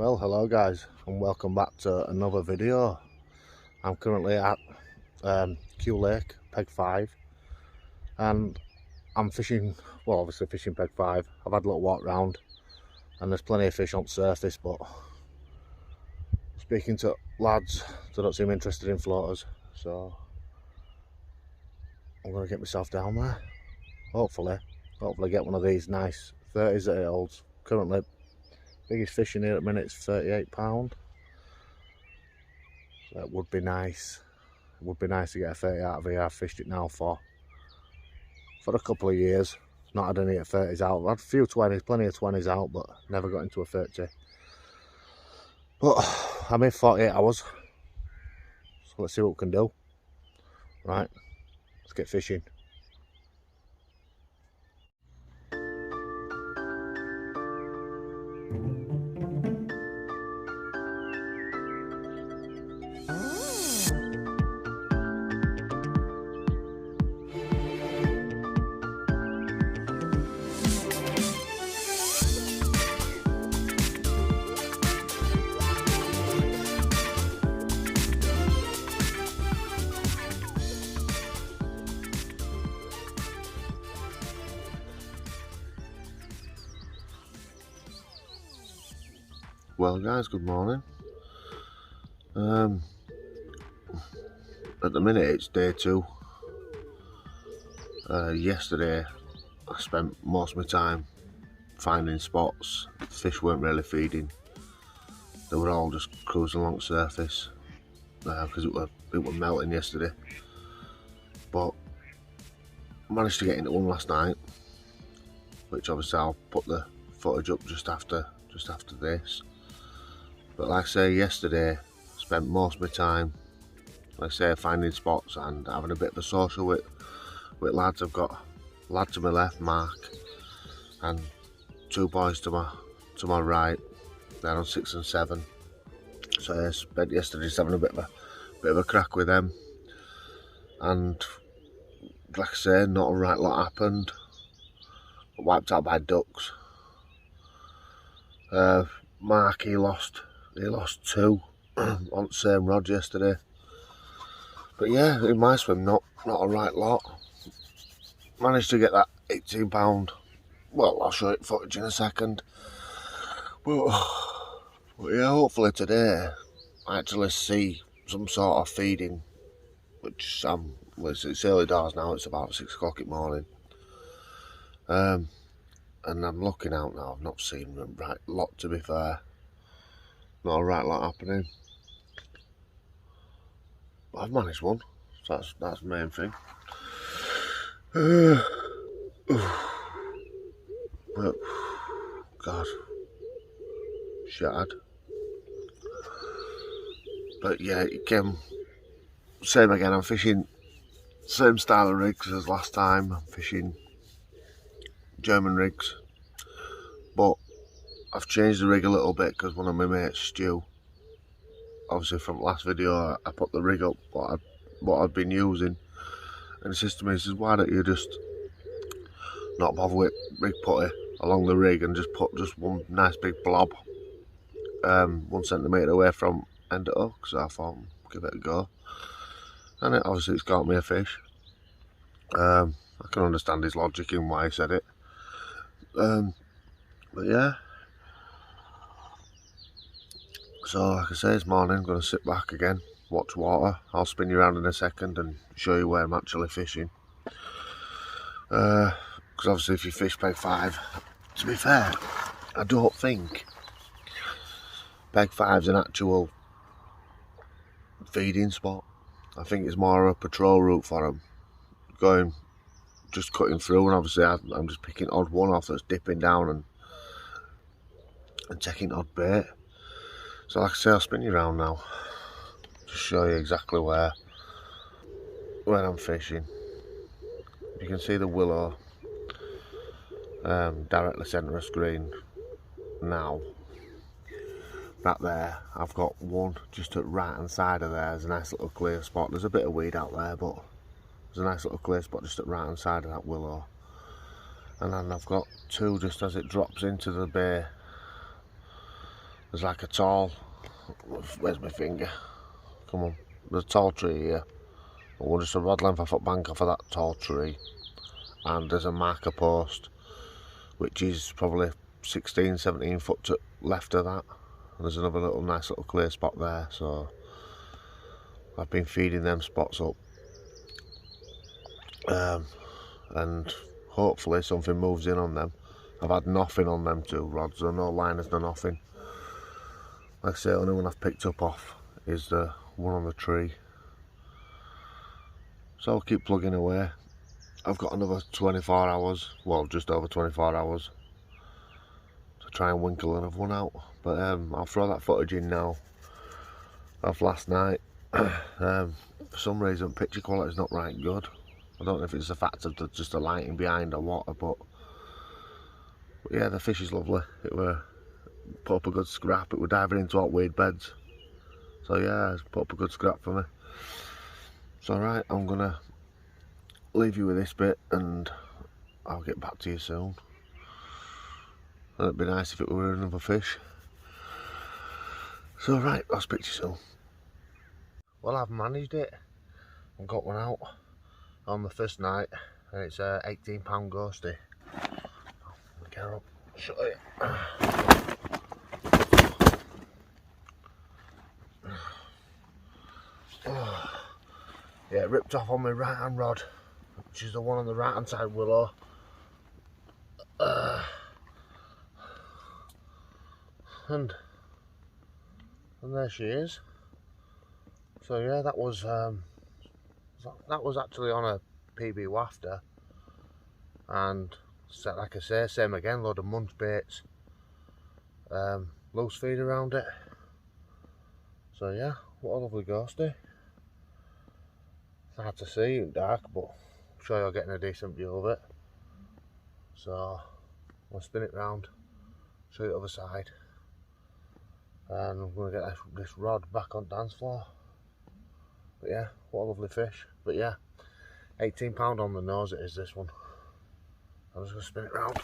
Well, hello guys, and welcome back to another video. I'm currently at Q Lake, Peg 5, and I'm fishing, well obviously fishing Peg 5. I've had a little walk round and there's plenty of fish on surface, but speaking to lads, they don't seem interested in floaters, so I'm going to get myself down there. Hopefully get one of these nice 30s that it holds. Currently, biggest fish in here at the minute is £38. So that would be nice. It would be nice to get a 30 out of here. I've fished it now for a couple of years. Not had any at 30s out. I've had a few 20s, plenty of 20s out, but never got into a 30. But I'm in 48 hours. So let's see what we can do. Right, let's get fishing. Well guys, good morning. At the minute it's day 2. Yesterday I spent most of my time finding spots. Fish weren't really feeding. They were all just cruising along the surface because it were melting yesterday. But I managed to get into one last night, which obviously I'll put the footage up just after this. But like I say, yesterday I spent most of my time, like I say, finding spots and having a bit of a social with lads. I've got a lad to my left, Mark, and 2 boys to my right. They're on 6 and 7. So I spent yesterday just having a bit of a crack with them. And like I say, not a right lot happened. Got wiped out by ducks. Mark, he lost 2 on the same rod yesterday. But yeah, in my swim, not a right lot. Managed to get that £18. Well, I'll show you footage in a second. But yeah, hopefully today I actually see some sort of feeding, which it's early doors now. It's about 6 o'clock in the morning. And I'm looking out now. I've not seen a right lot, to be fair. Not a right lot happening. But I've managed one, so that's the main thing. But God, shattered. But yeah, it came same again. I'm fishing same style of rigs as last time. I'm fishing German rigs, but I've changed the rig a little bit because one of my mates, Stu, obviously from the last video I put the rig up what I've been using, and he says to me, he says, why don't you just not bother with rig putty along the rig and just put just one nice big blob 1 centimetre away from end of hook. So I thought, give it a go, and obviously it's got me a fish. I can understand his logic in why he said it. But yeah, so like I say, this morning I'm going to sit back again, watch water. I'll spin you around in a second and show you where I'm actually fishing. Because obviously if you fish Peg 5, to be fair, I don't think Peg 5's an actual feeding spot. I think it's more a patrol route for them, just cutting through, and obviously I'm just picking odd one off that's dipping down and taking odd bait. So like I say, I'll spin you around now, just show you exactly where I'm fishing. You can see the willow directly centre of screen now. That there, I've got one just at right hand side of there. There's a nice little clear spot. There's a bit of weed out there, but there's a nice little clear spot just at right hand side of that willow. And then I've got 2 just as it drops into the bay There's like a tall, where's my finger? Come on, there's a tall tree here. We're just a rod length off a bank off of that tall tree, and there's a marker post which is probably 16, 17 foot to left of that, and there's another little nice little clear spot there, so I've been feeding them spots up, and hopefully something moves in on them. I've had nothing on them two rods, so no liners, no nothing. Like I say, the only one I've picked up off is the one on the tree. So I'll keep plugging away. I've got another 24 hours, well just over 24 hours, to try and winkle another one out. But I'll throw that footage in now of last night. For some reason picture quality is not right good. I don't know if it's the fact of just the lighting behind or what, but yeah, the fish is lovely. It were put up a good scrap. It were diving into hot weed beds. So yeah, it's put up a good scrap for me. So right, I'm gonna leave you with this bit and I'll get back to you soon. And it'd be nice if it were another fish. So right, I'll speak to you soon. Well, I've managed it. I've got one out on the first night, and it's a 18-pound ghostie. Get her up, shut it. Yeah, it ripped off on my right hand rod, which is the one on the right hand side willow. And there she is. So yeah, that was actually on a PB wafter, and like I say, same again, load of munch baits, loose feed around it. So yeah, what a lovely ghostie. It's hard to see in dark, but I'm sure you're getting a decent view of it. So I'll spin it round, show you the other side, and I'm going to get this rod back on dance floor. But yeah, what a lovely fish. But yeah, 18-pound on the nose it is, this one. I'm just going to spin it round.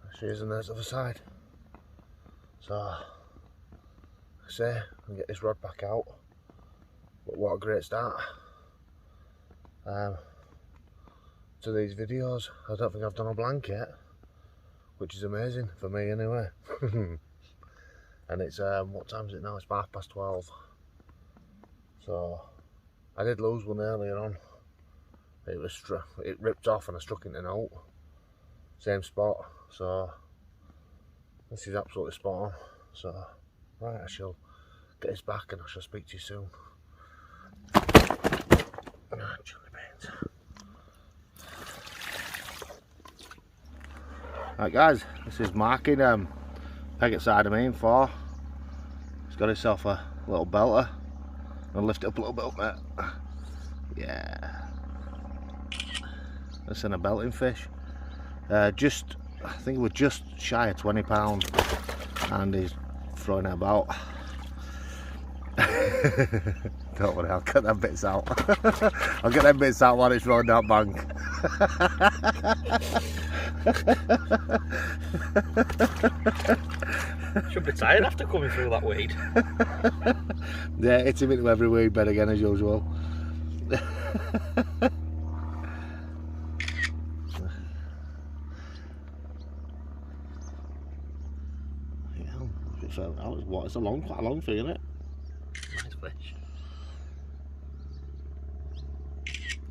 There she is, and there's the other side. So, like I say, I can get this rod back out. But what a great start to these videos. I don't think I've done a blank yet, which is amazing for me anyway. And it's what time is it now? It's 12:30. So I did lose one earlier on. It ripped off and I struck into note, same spot. So this is absolutely spot on. So right, I shall get this back and I shall speak to you soon. Chili beans. Right guys, this is marking Pegget side of me in 4. He's got himself a little belter. I'll lift it up a little bit up there. Yeah. That's in a belting fish. I think it was just shy of £20 and he's throwing it about. Don't worry, I'll cut them bits out. I'll get them bits out while it's rolling down bank. Should be tired after coming through that weed. Yeah, hit him into every weed bed again as usual. It's quite a long thing, isn't it? Nice fish.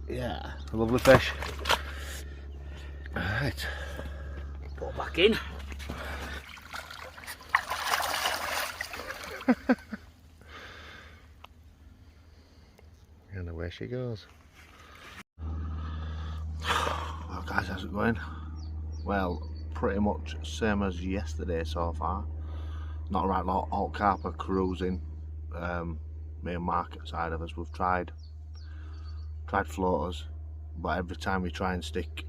Yeah, a lovely fish. Alright. Put it back in. And away she goes. Well guys, how's it going? Well, pretty much same as yesterday so far. Not a right lot. Alt carp are cruising. Me and Mark side of us, we've tried floaters, but every time we try and stick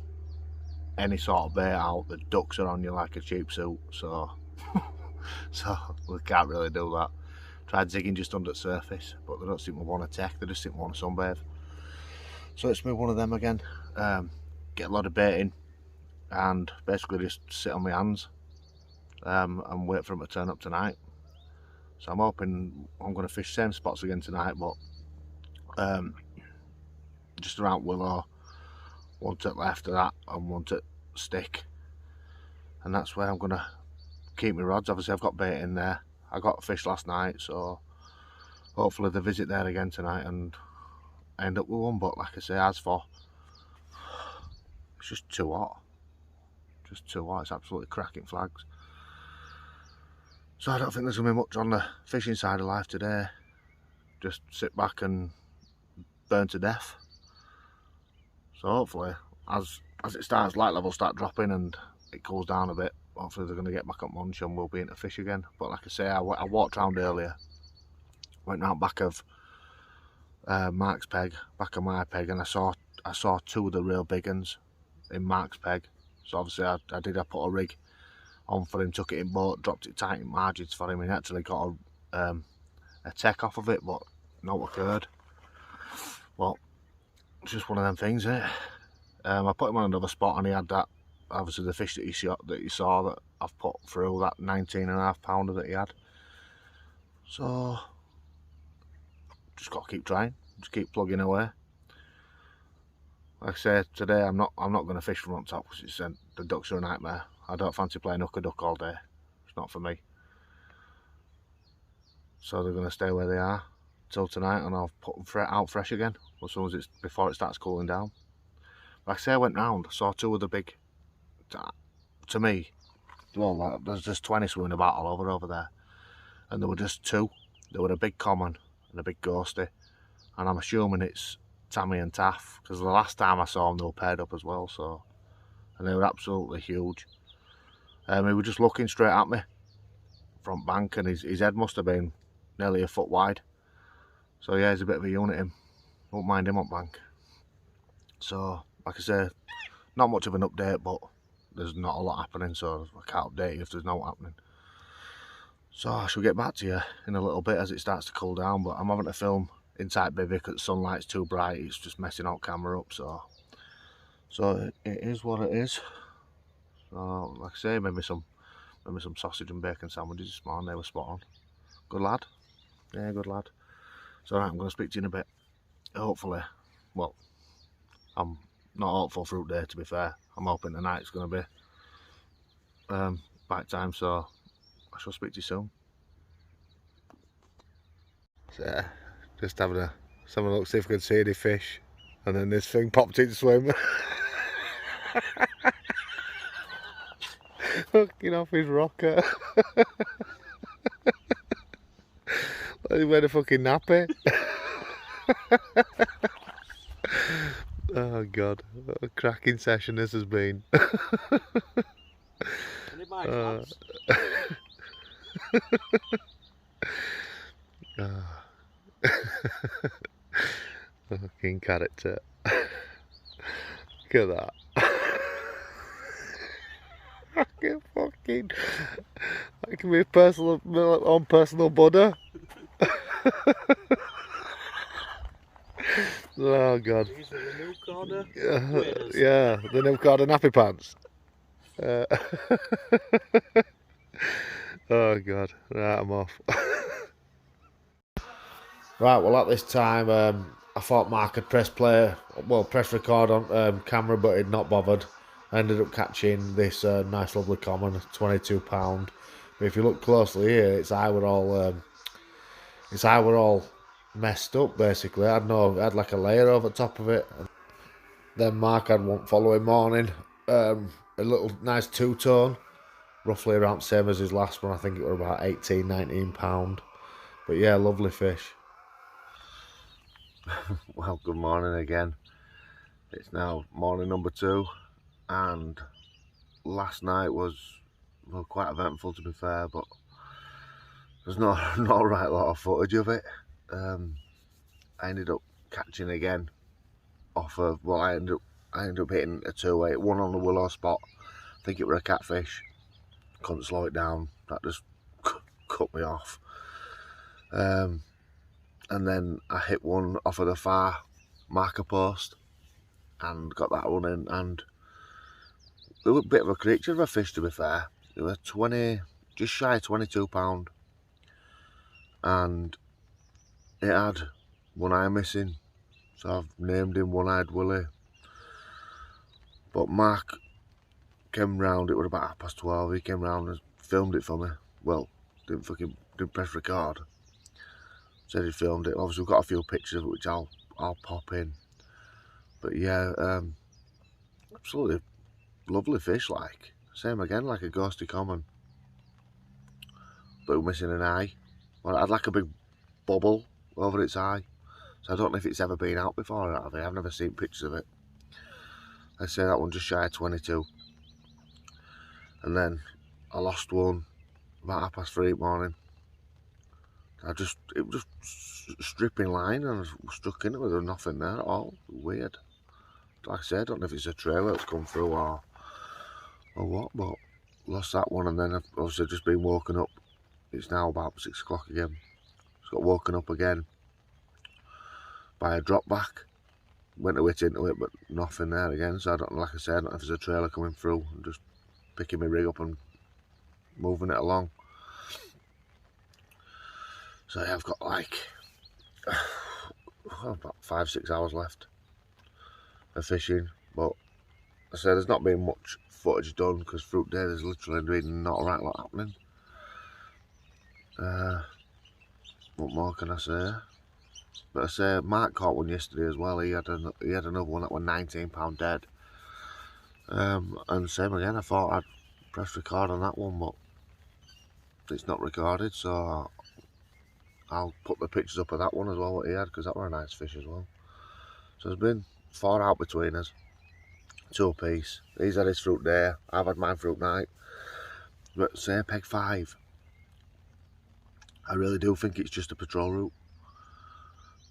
any sort of bait out, the ducks are on you like a cheap suit, so so we can't really do that. Tried zigging just under the surface, but they don't seem to want to take, they just seem to want to sunbathe. So let's move one of them again, get a lot of bait in, and basically just sit on my hands and wait for them to turn up tonight. So I'm hoping I'm going to fish same spots again tonight, but just around Willow, one to left of that and one to stick, and that's where I'm going to keep my rods. Obviously I've got bait in there, I got fish last night, so hopefully they visit there again tonight and I end up with one. But like I say, as for, it's just too hot, it's absolutely cracking flags. So I don't think there's going to be much on the fishing side of life today. Just sit back and burn to death. So hopefully, as it starts, light levels start dropping and it cools down a bit, hopefully they're going to get back up munch and we'll be into fish again. But like I say, I walked around earlier, went round back of Mark's peg, back of my peg, and I saw two of the real big ones in Mark's peg. So obviously I put a rig on for him, took it in boat, dropped it tight in margins for him, and he actually got a tech off of it, but not occurred. Well, it's just one of them things, isn't it? I put him on another spot and he had that, obviously the fish that you saw that I've put through, that 19.5 pounder that he had. So just got to keep trying, just keep plugging away. Like I say, today I'm not going to fish from on top because the ducks are a nightmare. I don't fancy playing hook a duck all day. It's not for me. So they're going to stay where they are till tonight, and I'll put them out fresh again as soon as before it starts cooling down. Like I say, I went round, saw two of the big. To me, well, like, there's just 20 swimming about all over there, and there were just two. There were a big common and a big ghosty, and I'm assuming it's Tammy and Taff because the last time I saw them they were paired up as well. So, and they were absolutely huge. He was just looking straight at me, front bank, and his head must have been nearly a foot wide. So yeah, he's a bit of a unit, him. Won't mind him up bank. So, like I say, not much of an update, but there's not a lot happening, so I can't update you if there's no happening. So I shall get back to you in a little bit as it starts to cool down, but I'm having to film inside bivvy because the sunlight's too bright, it's just messing out camera up, so it is what it is. So, like I say, maybe some sausage and bacon sandwiches this morning, they were spot on. Good lad. Yeah, good lad. So right, I'm going to speak to you in a bit. Hopefully, well, I'm not hopeful fruit day to be fair. I'm hoping tonight's going to be bite time, so I shall speak to you soon. So, just having a look, see if we can see any fish, and then this thing popped in swim. Fucking off his rocker. He wear a fucking nappy. Oh god, what a cracking session this has been. Fucking character. Look at that. Fucking, that can be a personal Buddha. Oh god. These are the new corner. Yeah, the new corner nappy pants. Oh god, right, I'm off. Right, well at this time I thought Mark had press record on camera, but he'd not bothered. I ended up catching this nice lovely common, £22. But if you look closely here, its eye were all messed up basically. I had like a layer over top of it. Then Mark had one following morning, a little nice two-tone, roughly around the same as his last one. I think it was about £18–19. But yeah, lovely fish. Well, good morning again. It's now morning number 2, and last night was quite eventful to be fair, but there's not a right lot of footage of it. I ended up catching again off of, well, I ended up I ended up hitting a 2-8, one on the willow spot. I think it was a catfish. Couldn't slow it down. That just cut me off. And then I hit one off of the far marker post and got that one in, and it was a bit of a creature of a fish, to be fair. It was just shy of £22, and it had one eye missing, so I've named him One-Eyed Willie. But Mark came round, it was about 12:30, he came round and filmed it for me. Well, didn't press record. Said he filmed it. Obviously we've got a few pictures of it which I'll pop in. But yeah, absolutely lovely fish, like. Same again, like a ghosty common. But we're missing an eye. Well, it had like a big bubble over its eye. So I don't know if it's ever been out before, have I? I've never seen pictures of it. I'd say that one just shy of 22. And then I lost one about 3:30 in the morning. It was just stripping line, and I struck in it with nothing there at all. Weird. Like I said, I don't know if it's a trailer that's come through or what, but lost that one, and then I've obviously just been woken up. It's now about 6 o'clock again. Just got woken up again by a drop back. Went to hit into it, but nothing there again. So I don't, like I said, I don't know if there's a trailer coming through and just picking my rig up and moving it along. So yeah, I've got like about 5-6 hours left of fishing, but I said there's not been much footage done because fruit day there's literally been not a right lot happening. What more can I say? But I say Mark caught one yesterday as well. He had another one that was £19 dead. And same again. I thought I'd press record on that one, but it's not recorded, so I'll put the pictures up of that one as well, what he had, because that were a nice fish as well. So there's been 4 out between us, 2 apiece. He's had his fruit day, I've had mine fruit night. But say peg 5, I really do think it's just a patrol route.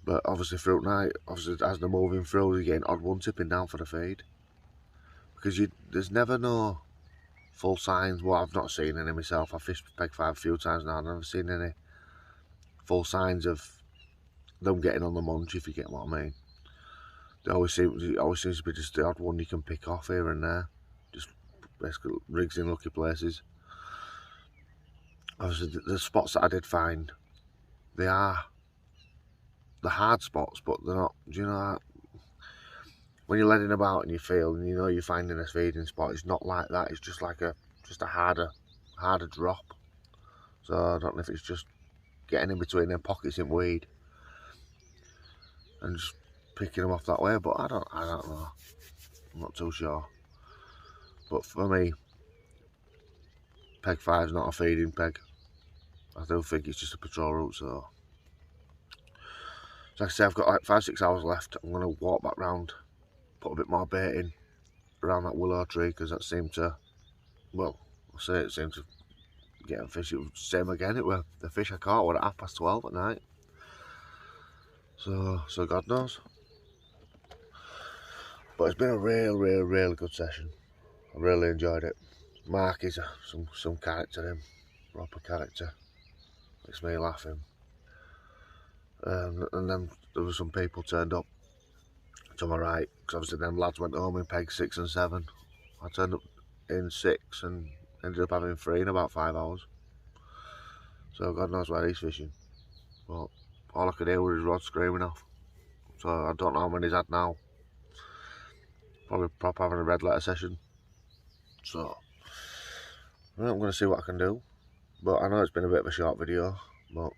But obviously fruit night, obviously as they're moving through, you're getting odd one tipping down for the feed. Because there's never no full signs. Well, I've not seen any myself. I've fished peg 5 a few times now, I've never seen any full signs of them getting on the munch, if you get what I mean. It always seems to be just the odd one you can pick off here and there. Just basically rigs in lucky places. Obviously the spots that I did find, they are the hard spots, but they're not, do you know that? When you're leading about and you feel and you know you're finding a feeding spot, it's not like that. It's just like a harder drop. So I don't know if it's just getting in between them pockets in weed and just picking them off that way, but I don't know. I'm not too sure. But for me, peg 5's not a feeding peg. I do think it's just a patrol route. So like I say, I've got like 5-6 hours left. I'm going to walk back round, put a bit more bait in around that willow tree, because that seemed to, well, I'll say it seemed to get a fish. It was the same again. It was the fish I caught were at 12:30 at night. So God knows. But it's been a real good session. I really enjoyed it. Mark is some character, him, proper character. Makes me laughing. And then there were some people turned up to my right, because obviously them lads went home in peg 6 and 7. I turned up in 6 and ended up having 3 in about 5 hours. So God knows where he's fishing. But all I could hear was his rod screaming off. So I don't know how many he's had now. Probably proper having a red letter session. So well, I'm going to see what I can do. But I know it's been a bit of a short video, but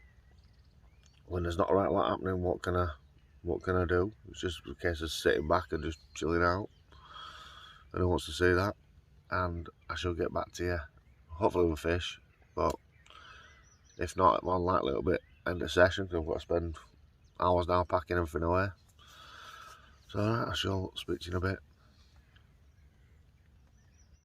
when there's not a right lot happening, what can I do? It's just a case of sitting back and just chilling out. And who wants to see that? And I shall get back to you, hopefully with a fish, but if not, more than likely it'll be end of session, because I've got to spend hours now packing everything away. So I shall speak to you in a bit.